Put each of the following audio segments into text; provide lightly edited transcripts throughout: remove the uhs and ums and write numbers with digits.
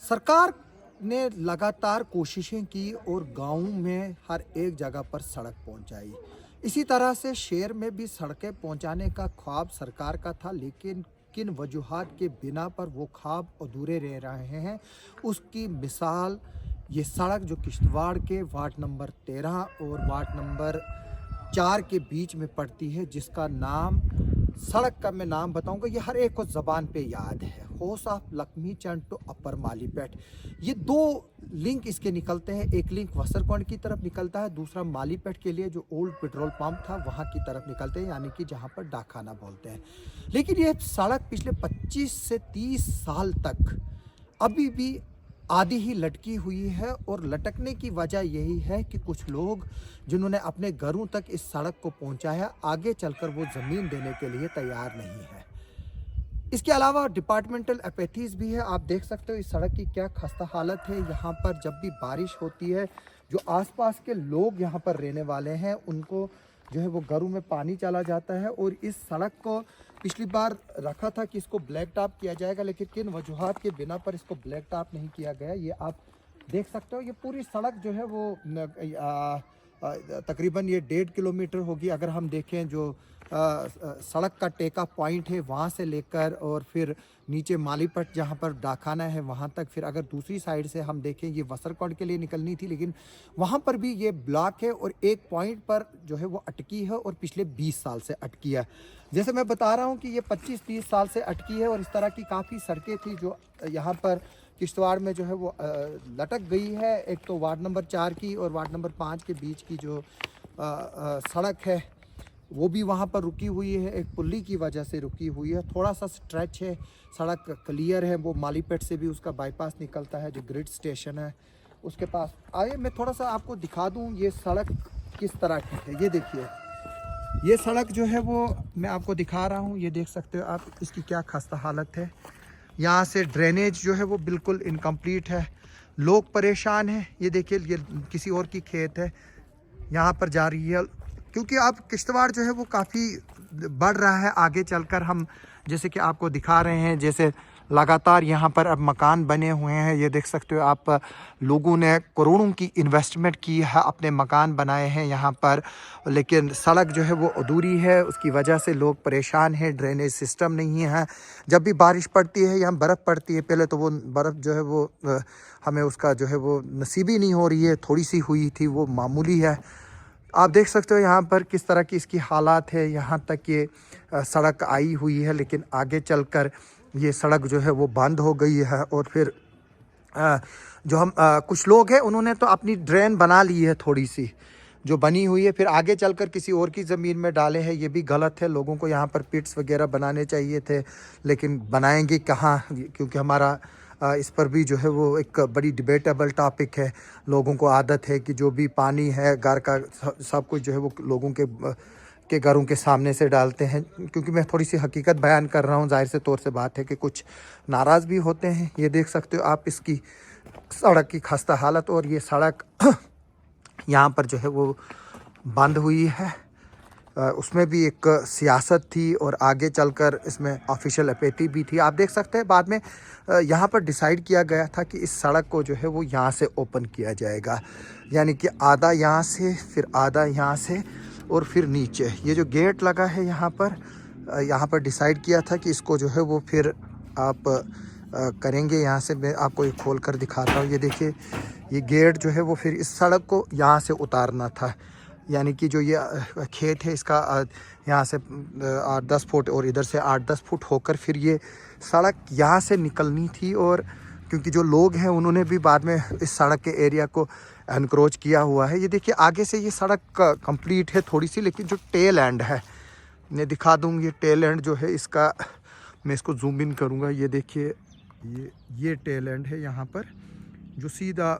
सरकार ने लगातार कोशिशें की और गाँव में हर एक जगह पर सड़क पहुंचाई। इसी तरह से शहर में भी सड़कें पहुंचाने का ख्वाब सरकार का था, लेकिन किन वजूहात के बिना पर वो ख्वाब अधूरे रह रहे हैं, उसकी मिसाल ये सड़क जो किश्तवाड़ के वार्ड नंबर 13 और वार्ड नंबर 4 के बीच में पड़ती है, जिसका नाम सड़क का मैं नाम बताऊंगा, ये हर एक को ज़बान पे याद है। होस ऑफ लक्ष्मी चंद टू अपर मालीपेट, ये दो लिंक इसके निकलते हैं। एक लिंक वसरकोंड की तरफ निकलता है, दूसरा मालीपेट के लिए जो ओल्ड पेट्रोल पंप था वहाँ की तरफ निकलते हैं, यानी कि जहाँ पर डाकखाना बोलते हैं। लेकिन ये सड़क पिछले 25 से 30 साल तक अभी भी आधी ही लटकी हुई है, और लटकने की वजह यही है कि कुछ लोग जिन्होंने अपने घरों तक इस सड़क को पहुंचाया, आगे चलकर वो ज़मीन देने के लिए तैयार नहीं है। इसके अलावा डिपार्टमेंटल एपेथीज़ भी है। आप देख सकते हो इस सड़क की क्या खस्ता हालत है। यहाँ पर जब भी बारिश होती है, जो आसपास के लोग यहाँ पर रहने वाले हैं, उनको जो है वो घरों में पानी चला जाता है। और इस सड़क को पिछली बार रखा था कि इसको ब्लैक टॉप किया जाएगा, लेकिन किन वजूहात के बिना पर इसको ब्लैक टॉप नहीं किया गया, ये आप देख सकते हो। ये पूरी सड़क जो है वो तकरीबन ये 1.5 किलोमीटर होगी। अगर हम देखें जो सड़क का टेका पॉइंट है वहाँ से लेकर और फिर नीचे मालीपट जहाँ पर डाकखाना है वहाँ तक, फिर अगर दूसरी साइड से हम देखें ये वसरकोंड के लिए निकलनी थी, लेकिन वहाँ पर भी ये ब्लॉक है और एक पॉइंट पर जो है वो अटकी है, और पिछले 20 साल से अटकी है। जैसे मैं बता रहा हूँ कि ये 25-30 साल से अटकी है, और इस तरह की काफ़ी सड़कें थी जो यहाँ पर किश्तवाड़ में जो है वो लटक गई है। एक तो वार्ड नंबर 4 की और वार्ड नंबर 5 के बीच की जो सड़क है वो भी वहाँ पर रुकी हुई है, एक पुल्ली की वजह से रुकी हुई है। थोड़ा सा स्ट्रेच है, सड़क क्लियर है, वो मालीपेट से भी उसका बाईपास निकलता है जो ग्रिड स्टेशन है उसके पास। आइए मैं थोड़ा सा आपको दिखा दूँ ये सड़क किस तरह की है। ये देखिए, ये सड़क जो है वो मैं आपको दिखा रहा हूँ, ये देख सकते हो आप इसकी क्या खस्ता हालत है। यहाँ से ड्रेनेज जो है वो बिल्कुल इनकम्प्लीट है, लोग परेशान हैं। ये देखिए, ये किसी और की खेत है, यहाँ पर जा रही है, क्योंकि अब किश्तवाड़ जो है वो काफ़ी बढ़ रहा है आगे चलकर। हम जैसे कि आपको दिखा रहे हैं, जैसे लगातार यहाँ पर अब मकान बने हुए हैं। ये देख सकते हो आप, लोगों ने करोड़ों की इन्वेस्टमेंट की है, अपने मकान बनाए हैं यहाँ पर, लेकिन सड़क जो है वो अधूरी है। उसकी वजह से लोग परेशान हैं, ड्रेनेज सिस्टम नहीं है। जब भी बारिश पड़ती है, यहाँ बर्फ़ पड़ती है, पहले तो वो बर्फ़ जो है वो हमें उसका जो है वो नसीबी नहीं हो रही है, थोड़ी सी हुई थी, वो मामूली है। आप देख सकते हो यहाँ पर किस तरह की इसकी हालात है। यहाँ तक ये सड़क आई हुई है, लेकिन आगे चलकर ये सड़क जो है वो बंद हो गई है। और फिर जो हम कुछ लोग हैं उन्होंने तो अपनी ड्रेन बना ली है, थोड़ी सी जो बनी हुई है, फिर आगे चलकर किसी और की ज़मीन में डाले हैं। ये भी गलत है। लोगों को यहाँ पर पिट्स वगैरह बनाने चाहिए थे, लेकिन बनाएंगे कहाँ, क्योंकि हमारा इस पर भी जो है वो एक बड़ी डिबेटेबल टॉपिक है। लोगों को आदत है कि जो भी पानी है घर का सब कुछ जो है वो लोगों के घरों के सामने से डालते हैं। क्योंकि मैं थोड़ी सी हकीकत बयान कर रहा हूँ, जाहिर से तौर से बात है कि कुछ नाराज़ भी होते हैं। ये देख सकते हो आप इसकी सड़क की खस्ता हालत, और ये सड़क यहाँ पर जो है वो बंद हुई है। उसमें भी एक सियासत थी, और आगे चलकर इसमें ऑफिशियल अपैथी भी थी। आप देख सकते हैं बाद में यहाँ पर डिसाइड किया गया था कि इस सड़क को जो है वो यहाँ से ओपन किया जाएगा, यानी कि आधा यहाँ से, फिर आधा यहाँ से, और फिर नीचे ये जो गेट लगा है यहाँ पर डिसाइड किया था कि इसको जो है वो फिर आप करेंगे। यहाँ से मैं आपको ये खोल कर दिखाता हूँ। ये देखिए, ये गेट जो है वो फिर इस सड़क को यहाँ से उतारना था, यानी कि जो ये खेत है इसका यहाँ से 8-10 फुट और इधर से 8-10 फुट होकर फिर ये सड़क यहाँ से निकलनी थी। और क्योंकि जो लोग हैं उन्होंने भी बाद में इस सड़क के एरिया को एनक्रोच किया हुआ है। ये देखिए, आगे से ये सड़क कंप्लीट है थोड़ी सी, लेकिन जो टेल एंड है मैं दिखा दूँ। ये टेल एंड जो है इसका, मैं इसको जूम इन करूँगा। ये देखिए, ये टेल एंड है यहाँ पर, जो सीधा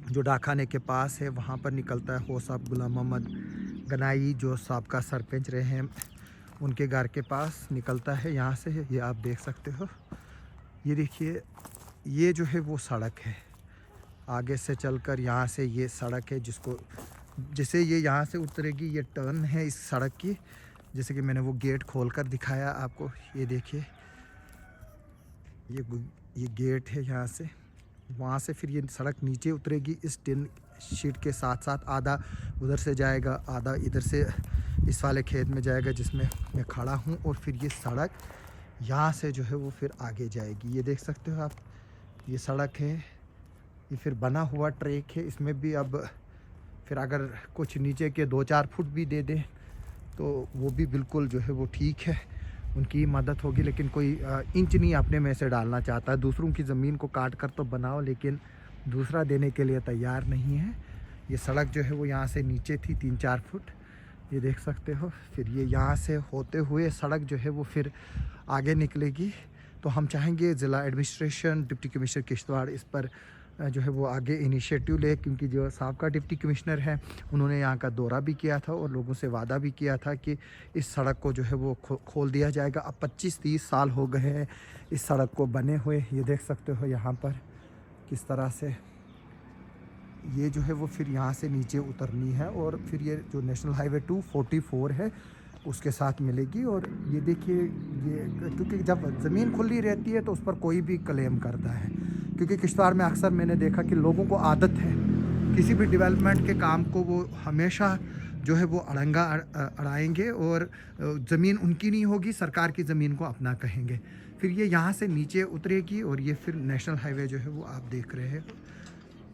जो डाकखाने के पास है वहाँ पर निकलता है। हो साहब गुलाम मोहम्मद गनाई जो साबका सरपंच रहे हैं, उनके घर के पास निकलता है यहाँ से। ये आप देख सकते हो। ये देखिए, ये जो है वो सड़क है। आगे से चलकर यहाँ से ये सड़क है, जिसको जैसे ये यहाँ से उतरेगी, ये टर्न है इस सड़क की, जैसे कि मैंने वो गेट खोल कर दिखाया आपको। ये देखिए, ये गेट है यहाँ से, वहाँ से फिर ये सड़क नीचे उतरेगी इस टिन शीट के साथ साथ। आधा उधर से जाएगा, आधा इधर से इस वाले खेत में जाएगा जिसमें मैं खड़ा हूँ, और फिर ये सड़क यहाँ से जो है वो फिर आगे जाएगी। ये देख सकते हो आप, ये सड़क है, ये फिर बना हुआ ट्रैक है। इसमें भी अब फिर अगर कुछ नीचे के 2-4 फुट भी दे दें तो वो भी बिल्कुल जो है वो ठीक है, उनकी मदद होगी। लेकिन कोई इंच नहीं अपने में से डालना चाहता। दूसरों की ज़मीन को काट कर तो बनाओ, लेकिन दूसरा देने के लिए तैयार नहीं है। ये सड़क जो है वो यहाँ से नीचे थी 3-4 फुट, ये देख सकते हो। फिर ये यहाँ से होते हुए सड़क जो है वो फिर आगे निकलेगी। तो हम चाहेंगे ज़िला एडमिनिस्ट्रेशन, डिप्टी कमिश्नर किश्तवाड़ इस पर जो है वो आगे इनिशिएटिव ले, क्योंकि जो साबका डिप्टी कमिश्नर है उन्होंने यहाँ का दौरा भी किया था और लोगों से वादा भी किया था कि इस सड़क को जो है वो खोल दिया जाएगा। अब 25-30 साल हो गए हैं इस सड़क को बने हुए। ये देख सकते हो यहाँ पर किस तरह से ये जो है वो फिर यहाँ से नीचे उतरनी है, और फिर ये जो नेशनल हाईवे 244 है उसके साथ मिलेगी। और ये देखिए, ये क्योंकि जब ज़मीन खुली रहती है तो उस पर कोई भी क्लेम करता है, क्योंकि किश्तवाड़ में अक्सर मैंने देखा कि लोगों को आदत है किसी भी डेवलपमेंट के काम को वो हमेशा जो है वो अड़ंगा अड़ाएंगे, और ज़मीन उनकी नहीं होगी, सरकार की ज़मीन को अपना कहेंगे। फिर ये यहाँ से नीचे उतरेगी और ये फिर नेशनल हाईवे जो है वो आप देख रहे हैं,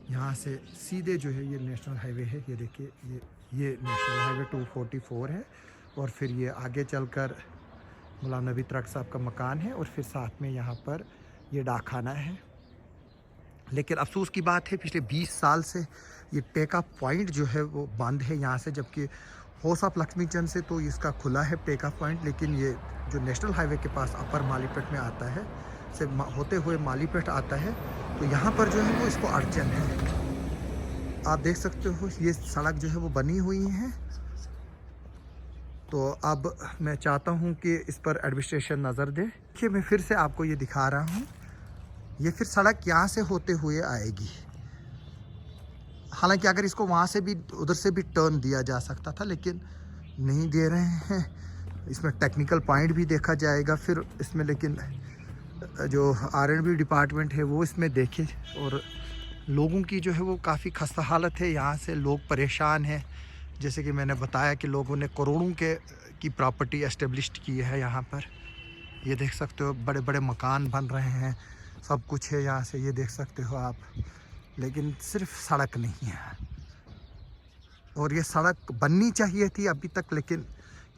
यहाँ से सीधे जो है ये नेशनल हाईवे है। ये देखिए, ये नेशनल हाईवे 244 है, और फिर ये आगे चलकर गुलाम नबी तरक साहब का मकान है, और फिर साथ में यहाँ पर ये डाकखाना है। लेकिन अफसोस की बात है पिछले 20 साल से ये टेका पॉइंट जो है वो बंद है यहाँ से, जबकि हाउस ऑफ लक्ष्मी चंद से तो इसका खुला है टेका पॉइंट। लेकिन ये जो नेशनल हाईवे के पास अपर मालीपेट में आता है, से होते हुए मालीपेट आता है, तो यहाँ पर जो है वो इसको अड़चन है। आप देख सकते हो ये सड़क जो है वो बनी हुई है। तो अब मैं चाहता हूँ कि इस पर एडमिनिस्ट्रेशन नज़र दे। देखिए, मैं फिर से आपको ये दिखा रहा हूँ, ये फिर सड़क यहाँ से होते हुए आएगी। हालांकि अगर इसको वहाँ से भी, उधर से भी टर्न दिया जा सकता था, लेकिन नहीं दे रहे हैं। इसमें टेक्निकल पॉइंट भी देखा जाएगा फिर इसमें, लेकिन जो R&B डिपार्टमेंट है वो इसमें देखे। और लोगों की जो है वो काफ़ी खस्ता हालत है, यहाँ से लोग परेशान हैं। जैसे कि मैंने बताया कि लोगों ने करोड़ों की प्रॉपर्टी एस्टेब्लिश की है यहाँ पर। ये देख सकते हो, बड़े बड़े मकान बन रहे हैं, सब कुछ है यहाँ से, ये देख सकते हो आप। लेकिन सिर्फ सड़क नहीं है, और ये सड़क बननी चाहिए थी अभी तक, लेकिन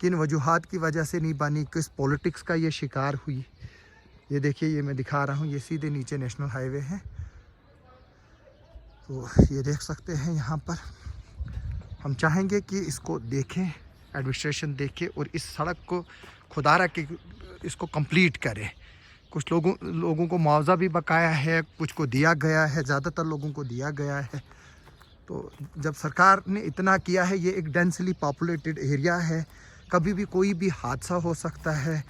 किन वजूहात की वजह से नहीं बनी, किस पॉलिटिक्स का ये शिकार हुई। ये देखिए, ये मैं दिखा रहा हूँ, ये सीधे नीचे नेशनल हाईवे है। तो ये देख सकते हैं यहाँ पर। हम चाहेंगे कि इसको देखें, एडमिनिस्ट्रेशन देखे, और इस सड़क को खुदारा के इसको कंप्लीट करे। कुछ लोगों को मुआवजा भी बकाया है, कुछ को दिया गया है, ज़्यादातर लोगों को दिया गया है। तो जब सरकार ने इतना किया है, ये एक डेंसली पॉपुलेटेड एरिया है, कभी भी कोई भी हादसा हो सकता है,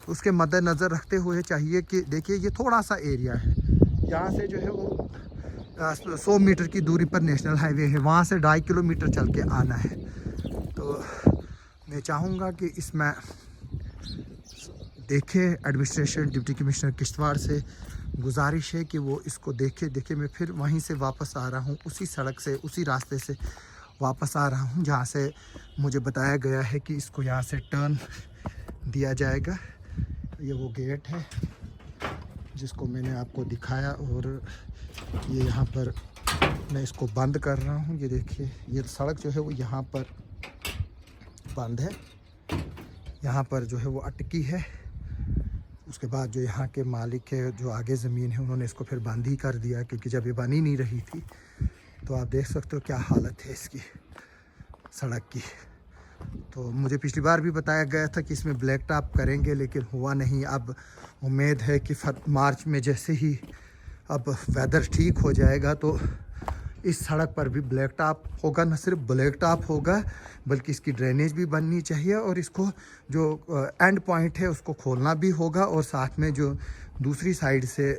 उसके मद्देनज़र रखते हुए चाहिए कि देखिए, ये थोड़ा सा एरिया है, यहाँ से जो है वो 100 मीटर की दूरी पर नेशनल हाईवे है, वहाँ से 2.5 किलोमीटर चल के आना है। तो मैं चाहूँगा कि इसमें देखे एडमिनिस्ट्रेशन, डिप्टी कमिश्नर किश्तवाड़ से गुजारिश है कि वो इसको देखे। मैं फिर वहीं से वापस आ रहा हूँ, उसी सड़क से, उसी रास्ते से वापस आ रहा हूँ जहाँ से मुझे बताया गया है कि इसको यहाँ से टर्न दिया जाएगा। ये वो गेट है जिसको मैंने आपको दिखाया, और ये यहाँ पर मैं इसको बंद कर रहा हूँ। ये देखिए, ये सड़क जो है वो यहाँ पर बंद है, यहाँ पर जो है वो अटकी है। उसके बाद जो यहाँ के मालिक है, जो आगे ज़मीन है, उन्होंने इसको फिर बंद ही कर दिया, क्योंकि जब ये बन ही नहीं रही थी। तो आप देख सकते हो क्या हालत है इसकी सड़क की। तो मुझे पिछली बार भी बताया गया था कि इसमें ब्लैक टॉप करेंगे, लेकिन हुआ नहीं। अब उम्मीद है कि मार्च में जैसे ही अब वेदर ठीक हो जाएगा तो इस सड़क पर भी ब्लैक टॉप होगा। न सिर्फ ब्लैक टॉप होगा, बल्कि इसकी ड्रेनेज भी बननी चाहिए, और इसको जो एंड पॉइंट है उसको खोलना भी होगा। और साथ में जो दूसरी साइड से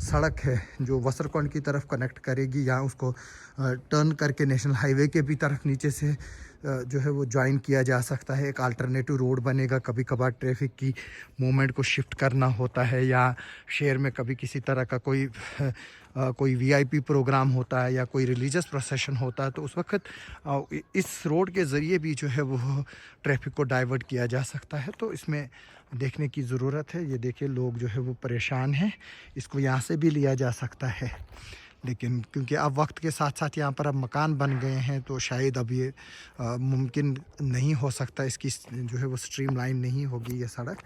सड़क है जो वसरकोंड की तरफ कनेक्ट करेगी, या उसको टर्न करके नेशनल हाईवे के भी तरफ नीचे से जो है वो ज्वाइन किया जा सकता है, एक अल्टरनेटिव रोड बनेगा। कभी कभार ट्रैफिक की मूवमेंट को शिफ्ट करना होता है या शहर में कभी किसी तरह का कोई वीआईपी प्रोग्राम होता है या कोई रिलीजियस प्रोसेशन होता है, तो उस वक्त इस रोड के ज़रिए भी जो है वो ट्रैफिक को डाइवर्ट किया जा सकता है। तो इसमें देखने की ज़रूरत है। ये देखिए लोग जो है वो परेशान हैं, इसको यहाँ से भी लिया जा सकता है, लेकिन क्योंकि अब वक्त के साथ साथ यहाँ पर अब मकान बन गए हैं तो शायद अब ये मुमकिन नहीं हो सकता, इसकी जो है वो स्ट्रीम लाइन नहीं होगी ये सड़क।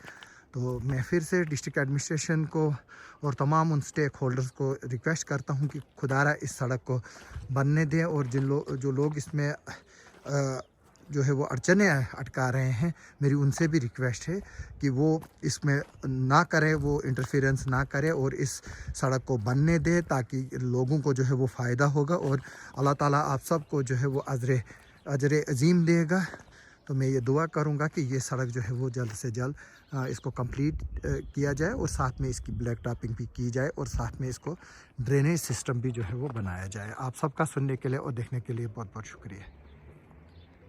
तो मैं फिर से डिस्ट्रिक्ट एडमिनिस्ट्रेशन को और तमाम उन स्टेक होल्डर्स को रिक्वेस्ट करता हूँ कि खुदारा इस सड़क को बनने दें, और जो लोग इसमें जो है वो अड़चने अटका रहे हैं, मेरी उनसे भी रिक्वेस्ट है कि वो इसमें ना करें, वो इंटरफेरेंस ना करें और इस सड़क को बनने दें, ताकि लोगों को जो है वो फ़ायदा होगा और अल्लाह ताला आप सबको जो है वो अजर अज़ीम देगा। तो मैं ये दुआ करूँगा कि ये सड़क जो है वो जल्द से जल्द इसको कंप्लीट किया जाए और साथ में इसकी ब्लैक टॉपिंग भी की जाए और साथ में इसको ड्रेनेज सिस्टम भी जो है वो बनाया जाए। आप सबका सुनने के लिए और देखने के लिए बहुत बहुत शुक्रिया।